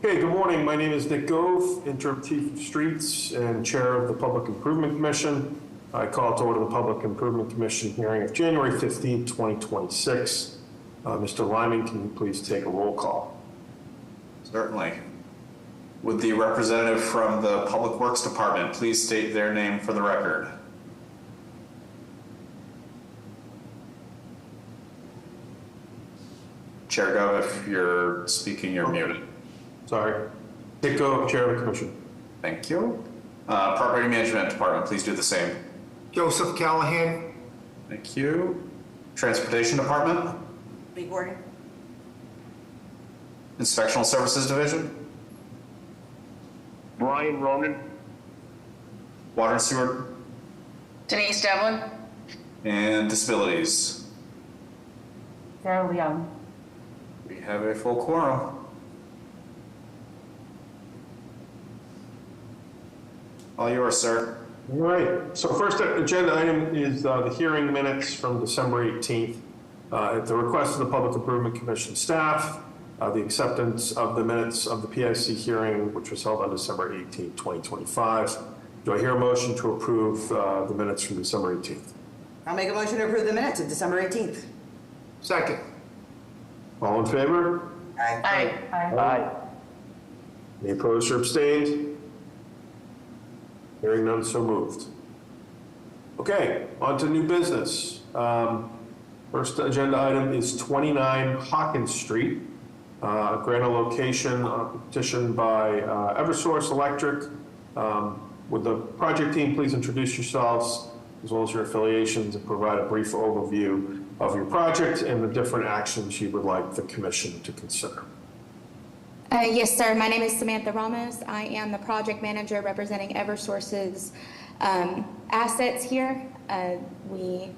Okay, good morning. My name is Nick Gove, Interim Chief of Streets and Chair of the Public Improvement Commission. I call to order the Public Improvement Commission hearing of January 15, 2026. Mr. Lyman, can you please take a roll call? Certainly. Would the representative from the Public Works Department please state their name for the record? Chair Gove, if you're speaking, you're muted. Sorry. Nick Gove, Chair of the Commission. Thank you. Property Management Department, please do the same. Joseph Callahan. Thank you. Transportation Department. Lee Gordon. Inspectional Services Division. Brian Ronan. Water and Sewer. Denise Devlin. And Disabilities. Sarah Leung. We have a full quorum. All yours, sir. All right. So first agenda item is the hearing minutes from December 18th. At the request of the Public Improvement Commission staff, the acceptance of the minutes of the PIC hearing, which was held on December 18th, 2025. Do I hear a motion to approve the minutes from December 18th? I'll make a motion to approve the minutes of December 18th. Second. All in favor? Aye. Aye. Any opposed or abstained? Hearing none, so moved. Okay, on to new business. First agenda item is 29 Hawkins Street. Grant a location on a petition by Eversource Electric. Would the project team please introduce yourselves as well as your affiliations and provide a brief overview of your project and the different actions you would like the commission to consider? Yes, sir. My name is Samantha Ramos. I am the project manager representing Eversource's assets here. We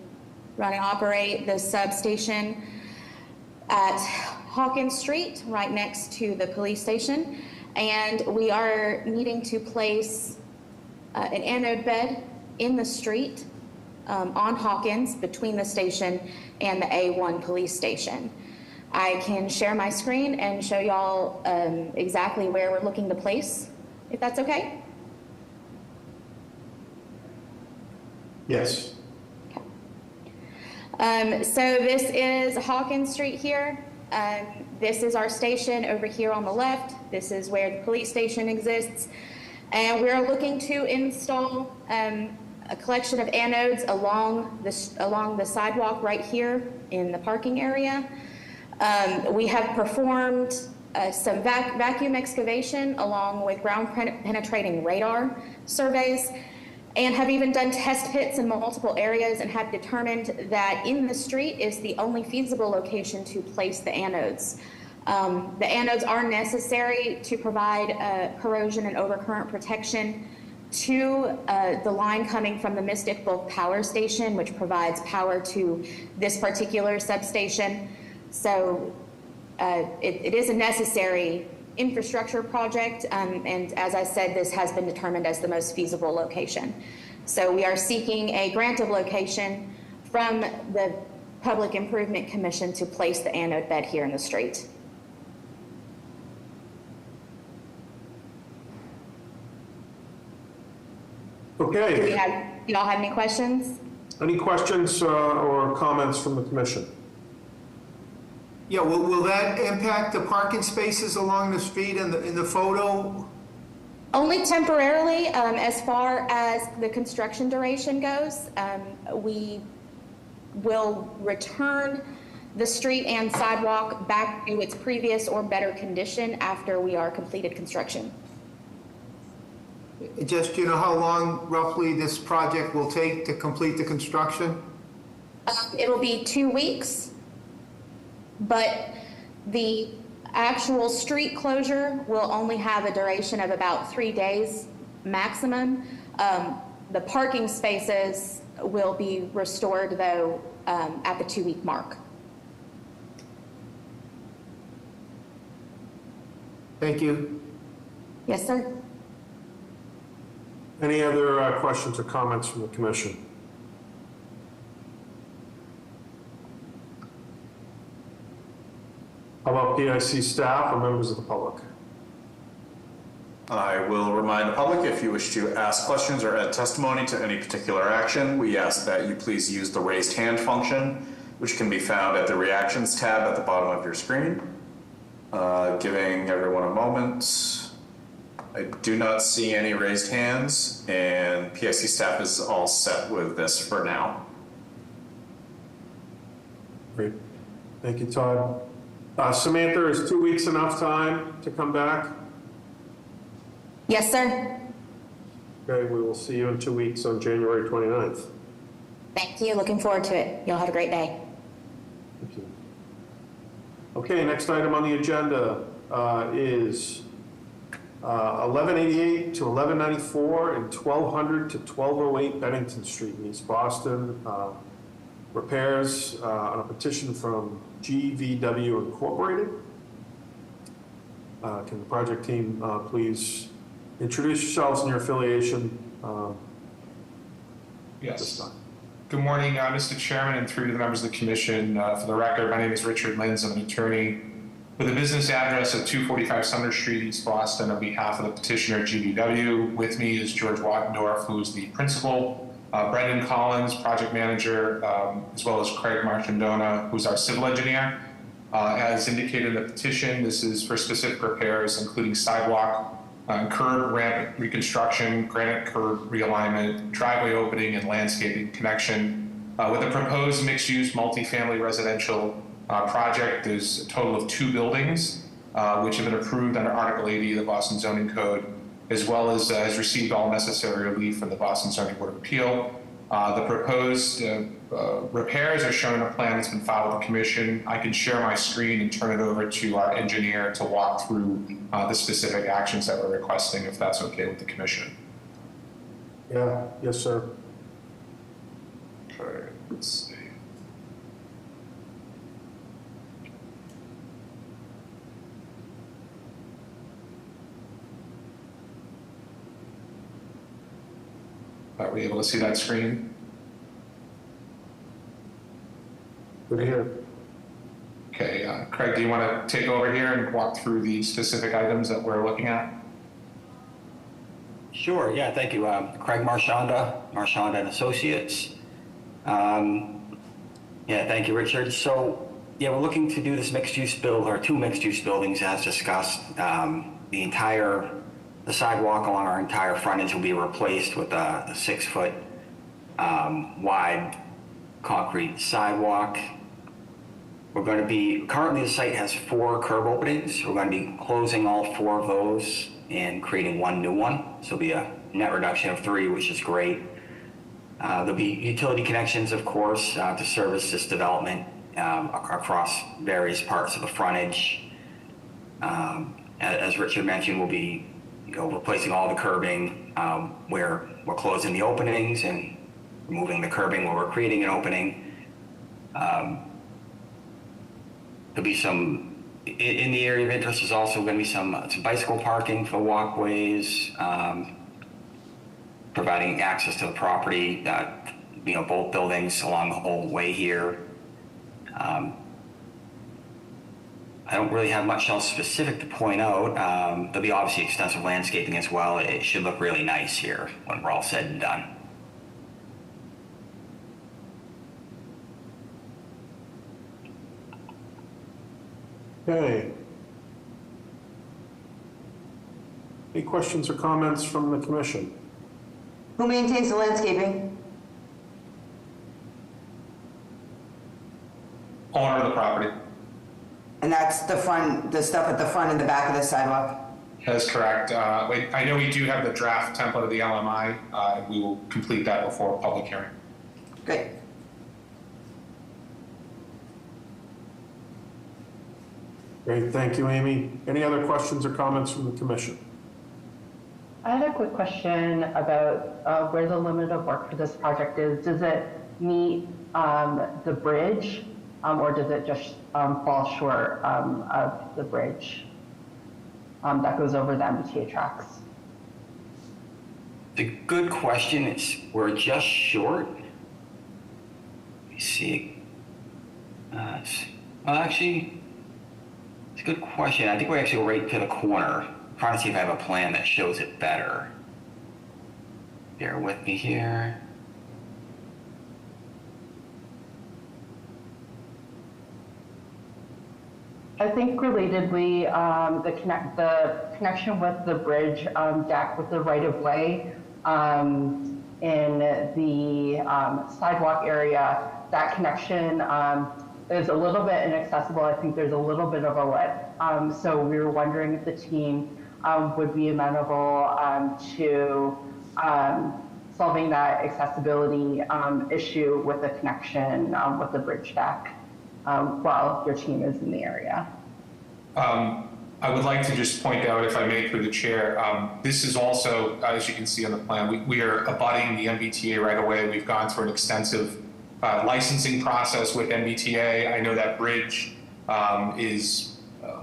run and operate the substation at Hawkins Street, right next to the police station. And we are needing to place an anode bed in the street on Hawkins between the station and the A1 police station. I can share my screen and show y'all exactly where we're looking to place, if that's okay. Yes. Okay. So this is Hawkins Street here. This is our station over here on the left. This is where the police station exists. And we're looking to install a collection of anodes along the sidewalk right here in the parking area. We have performed some vacuum excavation along with ground penetrating radar surveys and have even done test pits in multiple areas and have determined that in the street is the only feasible location to place the anodes. The anodes are necessary to provide corrosion and overcurrent protection to the line coming from the Mystic Bulk Power Station, which provides power to this particular substation. So it is a necessary infrastructure project, and as I said, this has been determined as the most feasible location. So we are seeking a grant of location from the Public Improvement Commission to place the anode bed here in the street. Okay. Do y'all have any questions? Any questions or comments from the commission? Yeah, will that impact the parking spaces along the street in the photo? Only temporarily, as far as the construction duration goes. We will return the street and sidewalk back to its previous or better condition after we are completed construction. Just, you know, how long roughly this project will take to complete the construction? It'll be 2 weeks. But the actual street closure will only have a duration of about 3 days maximum. The parking spaces will be restored, though, at the 2-week mark. Thank you. Yes, sir. Any other questions or comments from the commission? How about PIC staff or members of the public? I will remind the public, if you wish to ask questions or add testimony to any particular action, we ask that you please use the raised hand function, which can be found at the reactions tab at the bottom of your screen. Giving everyone a moment. I do not see any raised hands, and PIC staff is all set with this for now. Great. Thank you, Todd. Samantha, is 2 weeks enough time to come back? Yes, sir. Okay, we will see you in 2 weeks on January 29th. Thank you. Looking forward to it. You'll have a great day. Thank you. Okay, next item on the agenda is 1188 to 1194 and 1200 to 1208 Bennington Street in East Boston. Repairs on a petition from GVW Incorporated. Can the project team please introduce yourselves and your affiliation this Yes. time? Good morning, Mr. Chairman, and through to the members of the commission. For the record, my name is Richard Linz. I'm an attorney with a business address of 245 Sumner Street, East Boston, on behalf of the petitioner GVW. With me is George Wattendorf, who is the principal, Brendan Collins, project manager, as well as Craig Marchandona, who's our civil engineer. As indicated in the petition, this is for specific repairs, including sidewalk, curb ramp reconstruction, granite curb realignment, driveway opening, and landscaping connection. With a proposed mixed-use multifamily residential project, there's a total of 2 buildings, which have been approved under Article 80 of the Boston Zoning Code, as well as has received all necessary relief from the Boston Zoning Board of Appeal. The proposed repairs are shown in a plan that's been filed with the commission. I can share my screen and turn it over to our engineer to walk through the specific actions that we're requesting, if that's okay with the commission. Yeah, yes, sir. All right, let's see. Are we able to see that screen? Good to hear. Okay, Craig, do you want to take over here and walk through the specific items that we're looking at? Sure, yeah, thank you. Craig Marchanda and Associates. Yeah, thank you, Richard. So, yeah, we're looking to do this mixed-use build, or 2 mixed-use buildings as discussed. The sidewalk along our entire frontage will be replaced with a 6-foot wide concrete sidewalk. We're going to be, currently the site has 4 curb openings. We're going to be closing all 4 of those and creating 1 new one. So it'll be a net reduction of 3, which is great. There'll be utility connections, of course, to service this development across various parts of the frontage. As Richard mentioned, we'll be replacing all the curbing where we're closing the openings and removing the curbing where we're creating an opening. There'll be some, in the area of interest is also going to be some bicycle parking for walkways, providing access to the property, both buildings along the whole way here. I don't really have much else specific to point out. There'll be obviously extensive landscaping as well. It should look really nice here when we're all said and done. Okay. Any questions or comments from the commission? Who maintains the landscaping? Owner of the property. And that's the front, the stuff at the front and the back of the sidewalk? That's correct. I know we do have the draft template of the LMI. We will complete that before a public hearing. Great. Great, thank you, Amy. Any other questions or comments from the commission? I had a quick question about where the limit of work for this project is. Does it meet the bridge, or does it just fall short of the bridge that goes over the MBTA tracks? It's a good question. We're just short. Let me see. Well, actually, it's a good question. I think we actually go right to the corner trying to see if I have a plan that shows it better. Bear with me here. I think relatedly, the connection with the bridge deck with the right of way in the sidewalk area, that connection is a little bit inaccessible. I think there's a little bit of a lip. So we were wondering if the team would be amenable to solving that accessibility issue with the connection with the bridge deck while your team is in the area. I would like to just point out, if I may, through the chair, this is also, as you can see on the plan, we are abutting the MBTA right away. We've gone through an extensive licensing process with MBTA. I know that bridge is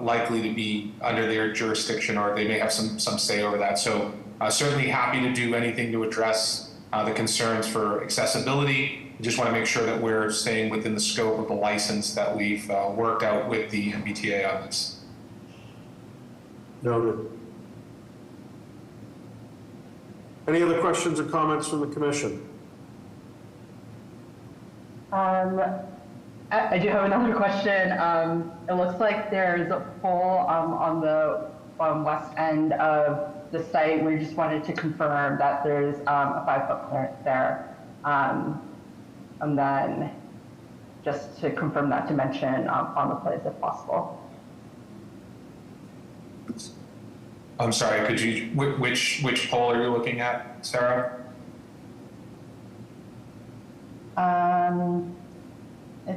likely to be under their jurisdiction, or they may have some say over that. So certainly happy to do anything to address the concerns for accessibility. Just want to make sure that we're staying within the scope of the license that we've worked out with the MBTA on this. Noted. Any other questions or comments from the commission? I do have another question. It looks like there's a pole on the west end of the site. We just wanted to confirm that there's a 5-foot clearance there. And then just to confirm that dimension on the place if possible. I'm sorry, could you, which pole are you looking at, Sarah? I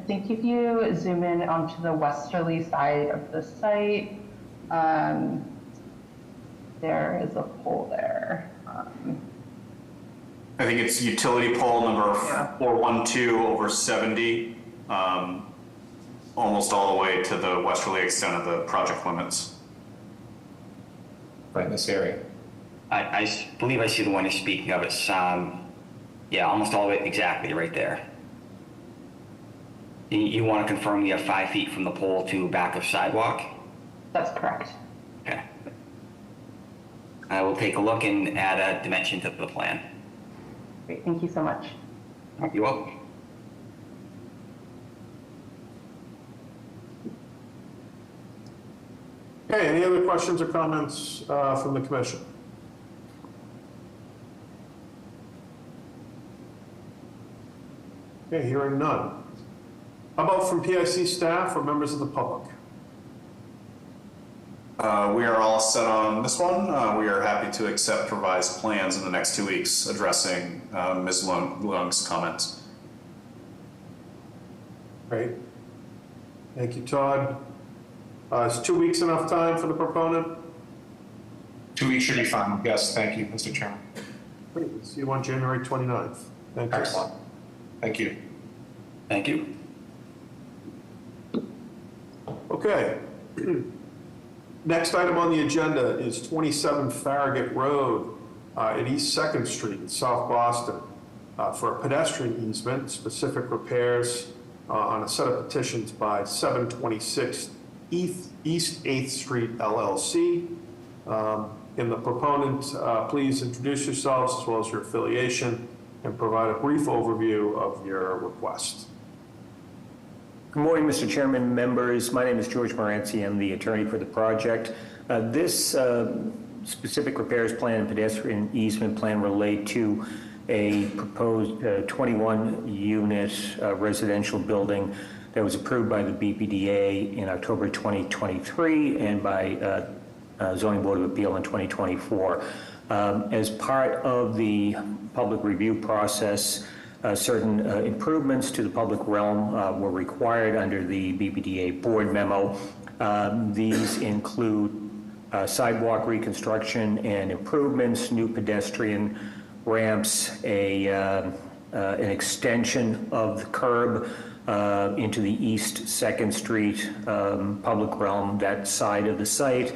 think if you zoom in onto the westerly side of the site, there is a pole there. I think it's utility pole number 412/70, almost all the way to the westerly extent of the project limits. Right in this area. I believe I see the one you're speaking of. It's, yeah, almost all the way, exactly right there. You want to confirm you have 5 feet from the pole to back of sidewalk? That's correct. Okay. I will take a look and add a dimension to the plan. Great, thank you so much. You're welcome. Okay, any other questions or comments from the commission? Okay, hearing none. How about from PIC staff or members of the public? We are all set on this one. We are happy to accept revised plans in the next 2 weeks addressing Ms. Leung's comments. Great. Thank you, Todd. Is 2 weeks enough time for the proponent? 2 weeks should be fine. Yes, thank you, Mr. Chairman. Great. See you on January 29th. Thank you. Excellent. Thank you. Thank you. Okay. Next item on the agenda is 27 Farragut Road at East 2nd Street in South Boston for a pedestrian easement, specific repairs on a set of petitions by 726 East 8th Street LLC. And the proponent, please introduce yourselves as well as your affiliation and provide a brief overview of your request. Good morning, Mr. Chairman, members. My name is George Moranci. I'm the attorney for the project. This specific repairs plan and pedestrian easement plan relate to a proposed 21-unit residential building that was approved by the BPDA in October 2023 and by Zoning Board of Appeal in 2024. As part of the public review process, certain improvements to the public realm were required under the BPDA board memo. These include sidewalk reconstruction and improvements, new pedestrian ramps, an extension of the curb into the East 2nd Street public realm, that side of the site.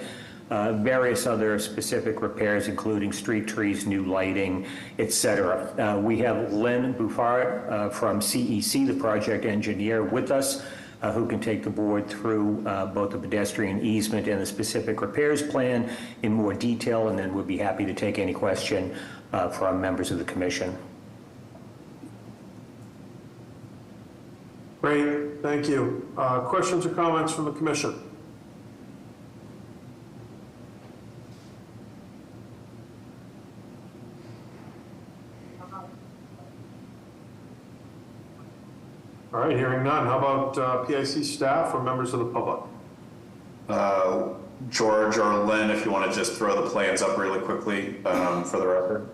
Various other specific repairs, including street trees, new lighting, etc. We have Lynn Buffard from CEC, the project engineer, with us who can take the board through both the pedestrian easement and the specific repairs plan in more detail, and then we'll be happy to take any question from members of the commission. Great, thank you. Questions or comments from the commission? All right, hearing none. How about PIC staff or members of the public? George or Lynn, if you want to just throw the plans up really quickly for the record.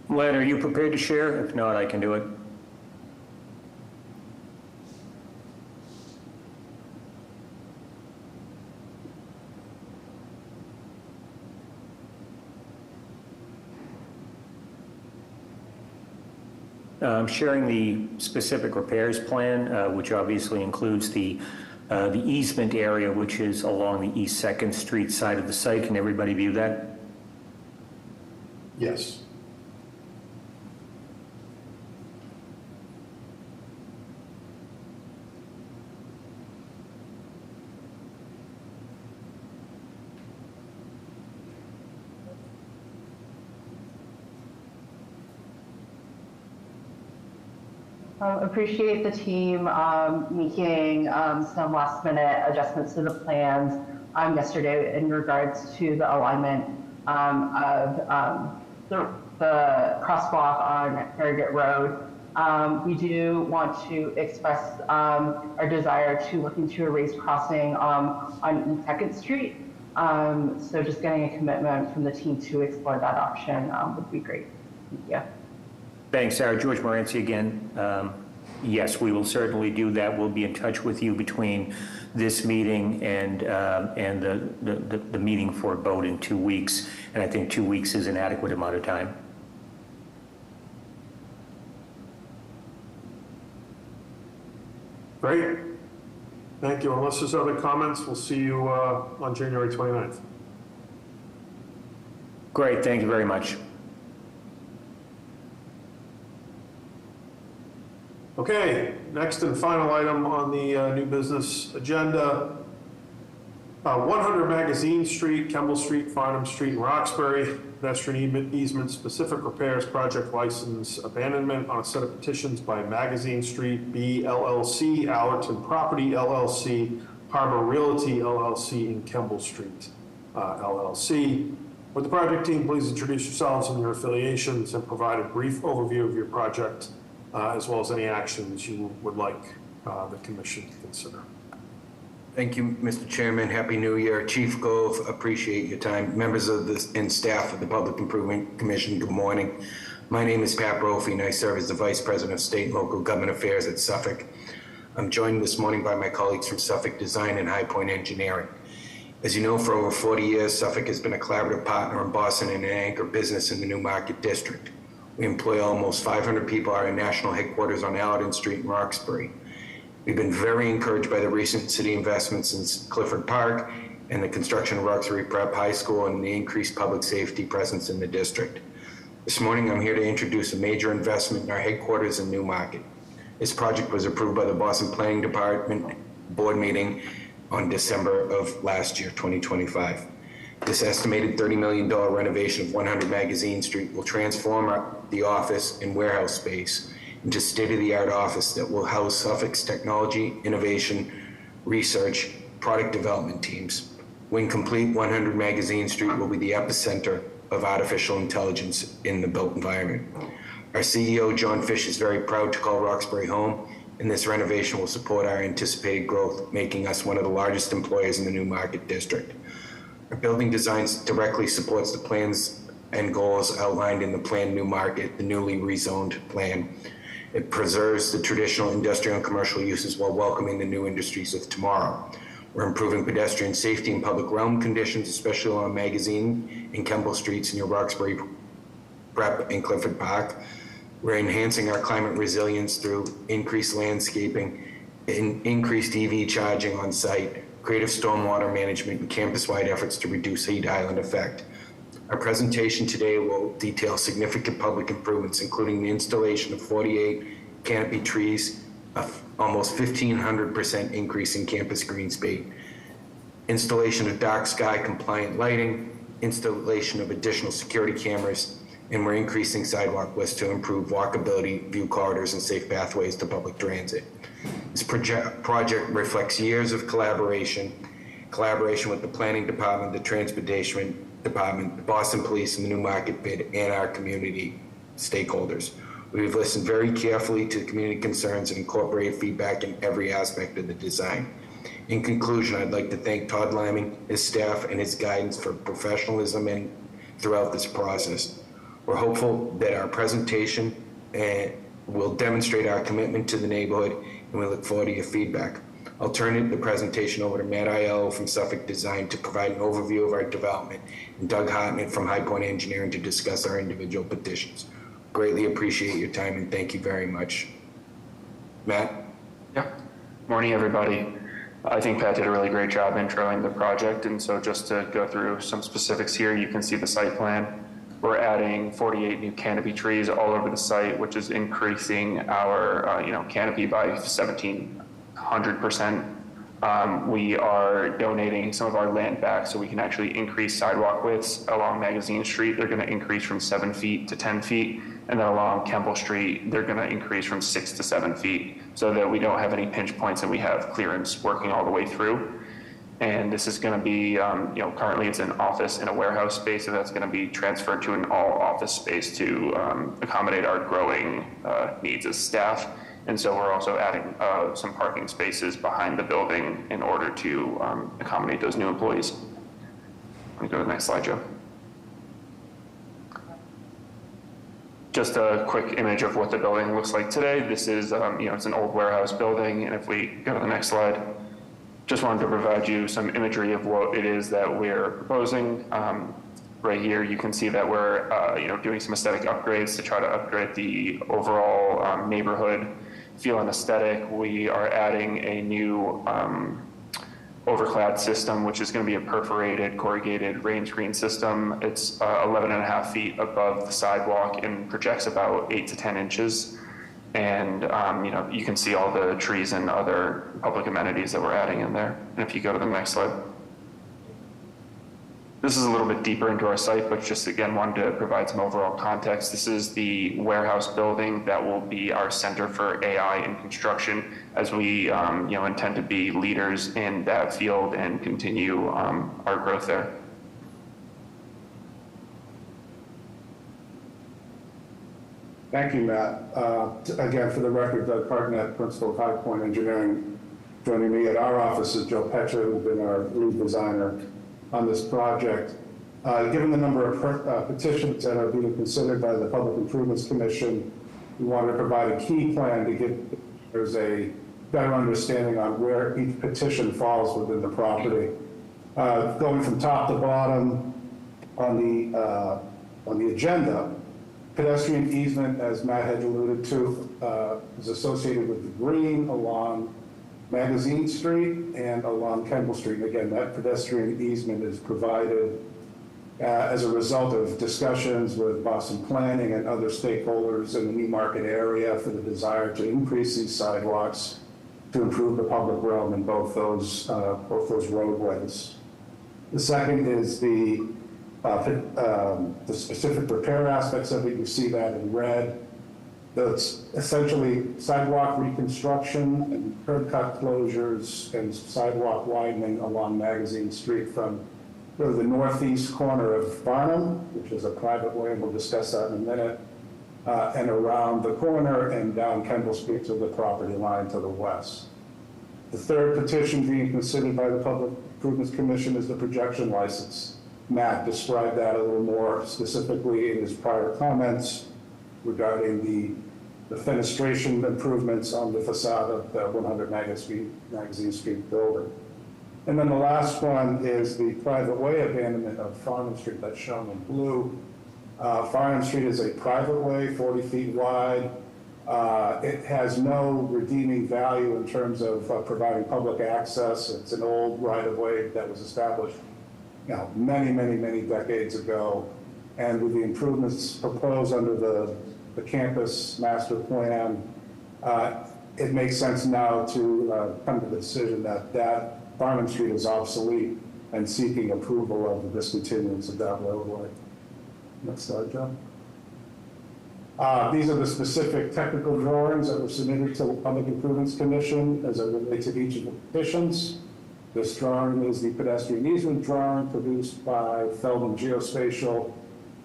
Len, are you prepared to share? If not, I can do it. Sharing the specific repairs plan, which obviously includes the easement area, which is along the East 2nd Street side of the site. Can everybody view that? Yes. Appreciate the team making some last minute adjustments to the plans yesterday in regards to the alignment of the crosswalk on Harrogate Road. We do want to express our desire to look into a raised crossing on 2nd Street. So just getting a commitment from the team to explore that option would be great. Thank you. Thanks, Sarah. George Morency again. Yes, we will certainly do that. We'll be in touch with you between this meeting and the meeting for a vote in 2 weeks. And I think 2 weeks is an adequate amount of time. Great. Thank you. Unless there's other comments, we'll see you on January 29th. Great. Thank you very much. Okay, next and final item on the new business agenda. 100 Magazine Street, Kemble Street, Farnham Street, and Roxbury. Pedestrian easement, specific repairs, project license abandonment on a set of petitions by Magazine Street, B LLC, Allerton Property LLC, Harbor Realty LLC, and Kemble Street LLC. Would the project team please introduce yourselves and your affiliations and provide a brief overview of your project, as well as any actions you would like the commission to consider. Thank you, Mr. Chairman. Happy New Year. Chief Gove, appreciate your time. Members of this and staff of the Public Improvement Commission, good morning. My name is Pat Brophy, and I serve as the Vice President of State and Local Government Affairs at Suffolk. I'm joined this morning by my colleagues from Suffolk Design and High Point Engineering. As you know, for over 40 years, Suffolk has been a collaborative partner in Boston and an anchor business in the Newmarket District. We employ almost 500 people at our national headquarters on Allerton Street in Roxbury. We've been very encouraged by the recent city investments in Clifford Park and the construction of Roxbury Prep High School and the increased public safety presence in the district. This morning, I'm here to introduce a major investment in our headquarters in Newmarket. This project was approved by the Boston Planning Department board meeting on December of last year, 2025. This estimated $30 million renovation of 100 Magazine Street will transform the office and warehouse space into state-of-the-art office that will house Suffolk's technology, innovation, research, product development teams. When complete, 100 Magazine Street will be the epicenter of artificial intelligence in the built environment. Our CEO, John Fish, is very proud to call Roxbury home, and this renovation will support our anticipated growth, making us one of the largest employers in the Newmarket District. Our building designs directly supports the plans and goals outlined in the planned Newmarket, the newly rezoned plan. It preserves the traditional industrial and commercial uses while welcoming the new industries of tomorrow. We're improving pedestrian safety and public realm conditions, especially along Magazine and Kemble Streets near Roxbury Prep and Clifford Park. We're enhancing our climate resilience through increased landscaping and increased EV charging on site, creative stormwater management, and campus-wide efforts to reduce heat island effect. Our presentation today will detail significant public improvements, including the installation of 48 canopy trees, a almost 1,500% increase in campus green space, installation of dark sky compliant lighting, installation of additional security cameras, and we're increasing sidewalk widths to improve walkability, view corridors, and safe pathways to public transit. This project reflects years of collaboration with the planning department, the transportation department, the Boston Police, and the Newmarket BID, and our community stakeholders. We've listened very carefully to community concerns and incorporated feedback in every aspect of the design. In conclusion, I'd like to thank Todd Lamming, his staff, and his guidance for professionalism and throughout this process. We're hopeful that our presentation will demonstrate our commitment to the neighborhood, and we look forward to your feedback. I'll turn the presentation over to Matt Aiello from Suffolk Design to provide an overview of our development, and Doug Hartman from High Point Engineering to discuss our individual petitions. Greatly appreciate your time, and thank you very much. Matt? Yeah. Morning, everybody. I think Pat did a really great job introing the project, and so just to go through some specifics here, you can see the site plan. We're adding 48 new canopy trees all over the site, which is increasing our canopy by 1,700%. We are donating some of our land back so we can actually increase sidewalk widths along Magazine Street. They're going to increase from 7 feet to 10 feet. And then along Kemble Street, they're going to increase from 6 to 7 feet so that we don't have any pinch points and we have clearance working all the way through. And this is going to be, currently it's an office and a warehouse space, and that's going to be transferred to an all office space to accommodate our growing needs as staff. And so we're also adding some parking spaces behind the building in order to accommodate those new employees. Let me go to the next slide, Joe. Just a quick image of what the building looks like today. This is, it's an old warehouse building. And if we go to the next slide, just wanted to provide you some imagery of what it is that we're proposing. Right here, you can see that we're, doing some aesthetic upgrades to try to upgrade the overall neighborhood feel and aesthetic. We are adding a new overclad system, which is going to be a perforated, corrugated rain screen system. It's 11.5 feet above the sidewalk and projects about 8 to 10 inches. And, you can see all the trees and other public amenities that we're adding in there. And if you go to the next slide. This is a little bit deeper into our site, but just again, wanted to provide some overall context. This is the warehouse building that will be our center for AI in construction as we, intend to be leaders in that field and continue our growth there. Thank you, Matt. Again, for the record, Doug Hartnett, Principal of High Point Engineering. Joining me at our office is Joe Petra, who's been our lead designer on this project. Given the number of petitions that are being considered by the Public Improvements Commission, we wanted to provide a key plan to give there's a better understanding on where each petition falls within the property. Going from top to bottom on the agenda, pedestrian easement, as Matt had alluded to, is associated with the green along Magazine Street and along Kemble Street. And again, that pedestrian easement is provided as a result of discussions with Boston Planning and other stakeholders in the Newmarket area for the desire to increase these sidewalks to improve the public realm in both those roadways. The second is the specific repair aspects of it. You see that in red. That's essentially sidewalk reconstruction and curb cut closures and sidewalk widening along Magazine Street from really the northeast corner of Farnham, which is a private way, and we'll discuss that in a minute, and around the corner and down Kemble Street to the property line to the west. The third petition being considered by the Public Improvements Commission is the projection license. Matt described that a little more specifically in his prior comments regarding the fenestration improvements on the facade of the 100 Magazine Street building. And then the last one is the private way abandonment of Farnham Street that's shown in blue. Farnham Street is a private way, 40 feet wide. It has no redeeming value in terms of providing public access. It's an old right-of-way that was established many decades ago. And with the improvements proposed under the campus master plan, it makes sense now to come to the decision that Farnham Street is obsolete and seeking approval of the discontinuance of that roadway. Next slide, John. These are the specific technical drawings that were submitted to the Public Improvements Commission as it relates to each of the petitions. This drawing is the pedestrian easement drawing produced by Feldman Geospatial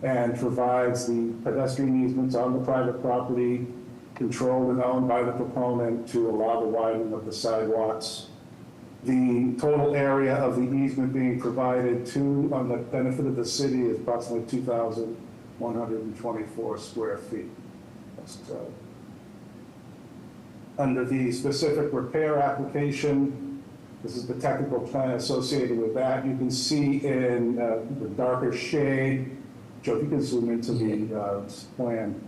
and provides the pedestrian easements on the private property controlled and owned by the proponent to allow the widening of the sidewalks. The total area of the easement being provided to, on the benefit of the city, is approximately 2,124 square feet. Under the specific repair application, this is the technical plan associated with that. You can see in the darker shade, Joe, if you can zoom into the plan.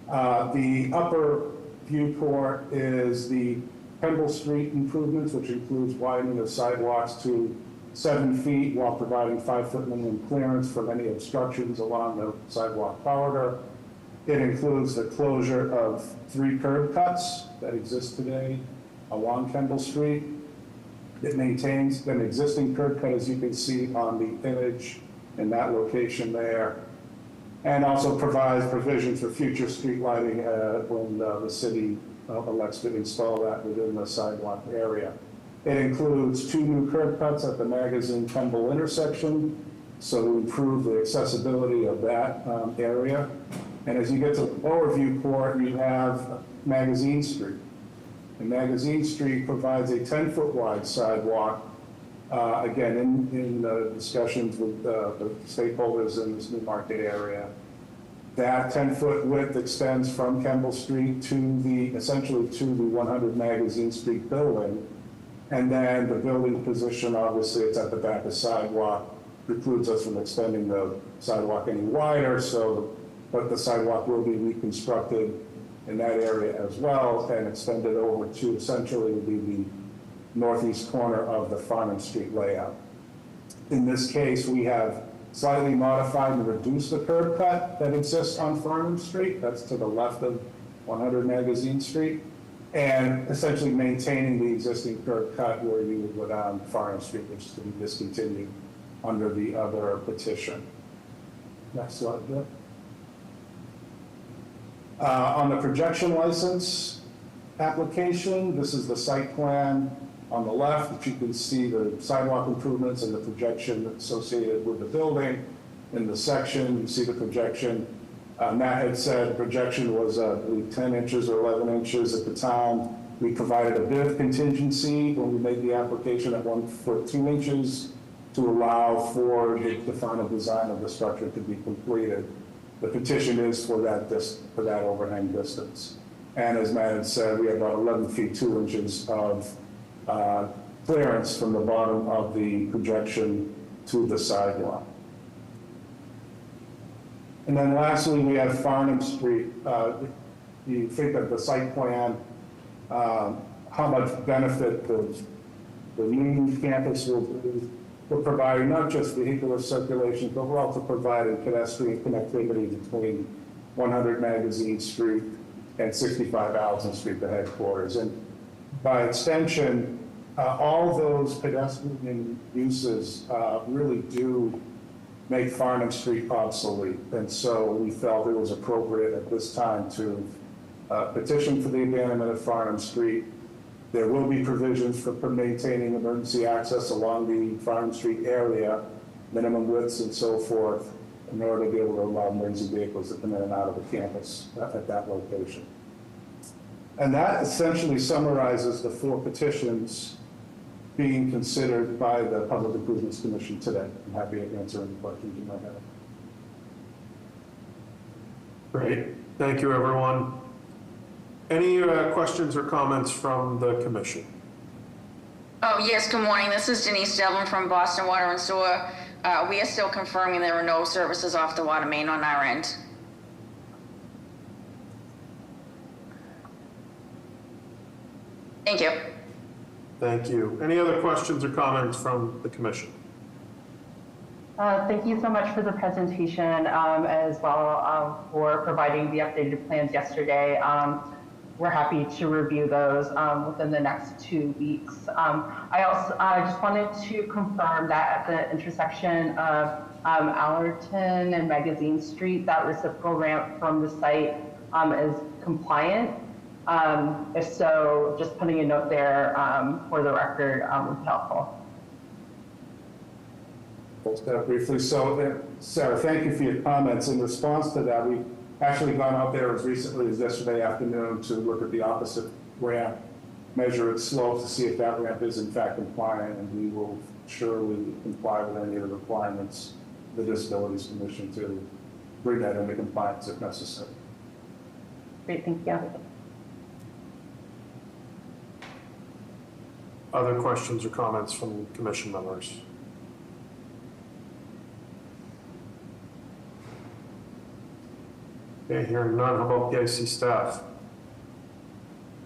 The upper viewport is the Kemble Street improvements, which includes widening of sidewalks to 7 feet while providing 5-foot minimum clearance from any obstructions along the sidewalk corridor. It includes the closure of 3 curb cuts that exist today along Kemble Street. It maintains an existing curb cut, as you can see on the image in that location there, and also provides provisions for future street lighting when the city elects to install that within the sidewalk area. It includes 2 new curb cuts at the Magazine Kemble intersection, so to improve the accessibility of that area. And as you get to the lower viewport, you have Magazine Street. And Magazine Street provides a 10-foot wide sidewalk, again, in discussions with the stakeholders in this new market area. That 10-foot width extends from Kemble Street to essentially to the 100 Magazine Street building. And then the building position, obviously, it's at the back of the sidewalk, precludes us from extending the sidewalk any wider, but the sidewalk will be reconstructed in that area as well and extended over to essentially the northeast corner of the Farnham Street layout. In this case, we have slightly modified and reduced the curb cut that exists on Farnham Street. That's to the left of 100 Magazine Street, and essentially maintaining the existing curb cut where you would go down Farnham Street, which is to be discontinued under the other petition. Next slide, Jeff. On the projection license application, this is the site plan on the left, which you can see the sidewalk improvements and the projection associated with the building. In the section, you see the projection. Matt had said the projection was 10 inches or 11 inches at the time. We provided a bit of contingency when we made the application at 1 foot 2 inches to allow for the final design of the structure to be completed. The petition is for that overhang distance. And as Matt had said, we have about 11 feet 2 inches of clearance from the bottom of the projection to the sidewalk. And then lastly, we have Farnham Street. You think of the site plan, how much benefit the new campus will be. We're providing not just vehicular circulation, but we're also providing pedestrian connectivity between 100 Magazine Street and 65 Allison Street, the headquarters. And by extension, all those pedestrian uses really do make Farnham Street obsolete. And so we felt it was appropriate at this time to petition for the abandonment of Farnham Street. There will be provisions for maintaining emergency access along the Farnham Street area, minimum widths and so forth, in order to be able to allow emergency vehicles to come in and out of the campus at that location. And that essentially summarizes the 4 petitions being considered by the Public Improvements Commission today. I'm happy to answer any questions you might have. Great. Thank you, everyone. Any questions or comments from the commission? Oh, yes, good morning. This is Denise Devlin from Boston Water and Sewer. We are still confirming there are no services off the water main on our end. Thank you. Thank you. Any other questions or comments from the commission? Thank you so much for the presentation as well for providing the updated plans yesterday. we're happy to review those within the next 2 weeks. I just wanted to confirm that at the intersection of Allerton and Magazine Street, that reciprocal ramp from the site is compliant. If so, just putting a note there for the record would be helpful. Briefly, so Sarah, thank you for your comments. In response to that, we've actually gone out there as recently as yesterday afternoon to look at the opposite ramp, measure its slope to see if that ramp is in fact compliant, and we will surely comply with any of the requirements of the Disabilities Commission to bring that into compliance if necessary. Great, thank you. Other questions or comments from commission members? Okay, hearing none, how about the IC staff?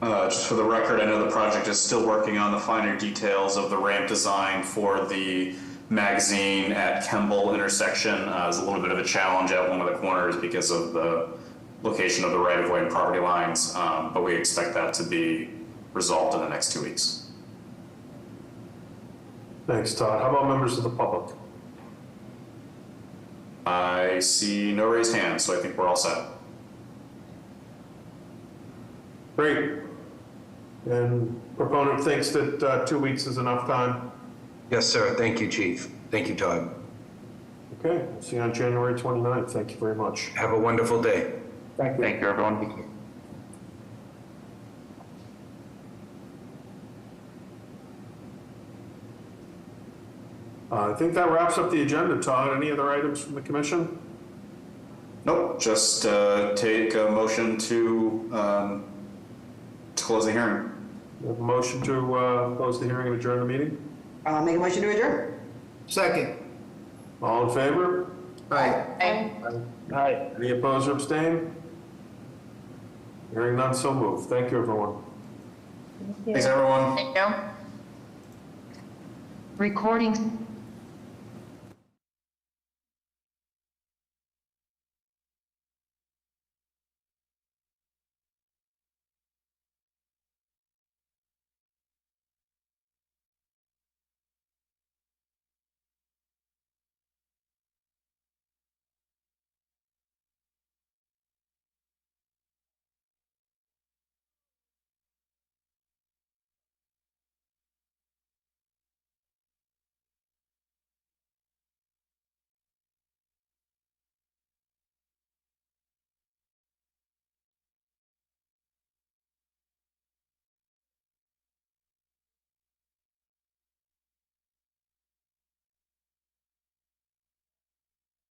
Just for the record, I know the project is still working on the finer details of the ramp design for the Magazine at Kemble intersection. It's a little bit of a challenge at one of the corners because of the location of the right-of-way and property lines, but we expect that to be resolved in the next 2 weeks. Thanks, Todd. How about members of the public? I see no raised hands, so I think we're all set. Great. And proponent thinks that 2 weeks is enough time? Yes, sir. Thank you, Chief. Thank you, Todd. Okay, we'll see you on January 29th. Thank you very much. Have a wonderful day. Thank you. Thank you, everyone. I think that wraps up the agenda, Todd. Any other items from the commission? Nope, just take a motion to close the hearing. We have a motion to close the hearing and adjourn the meeting? I'll make a motion to adjourn. Second. All in favor? Aye. Aye. Any opposed or abstain? Hearing none, so moved. Thank you, everyone. Thanks, everyone. Thank you. Recording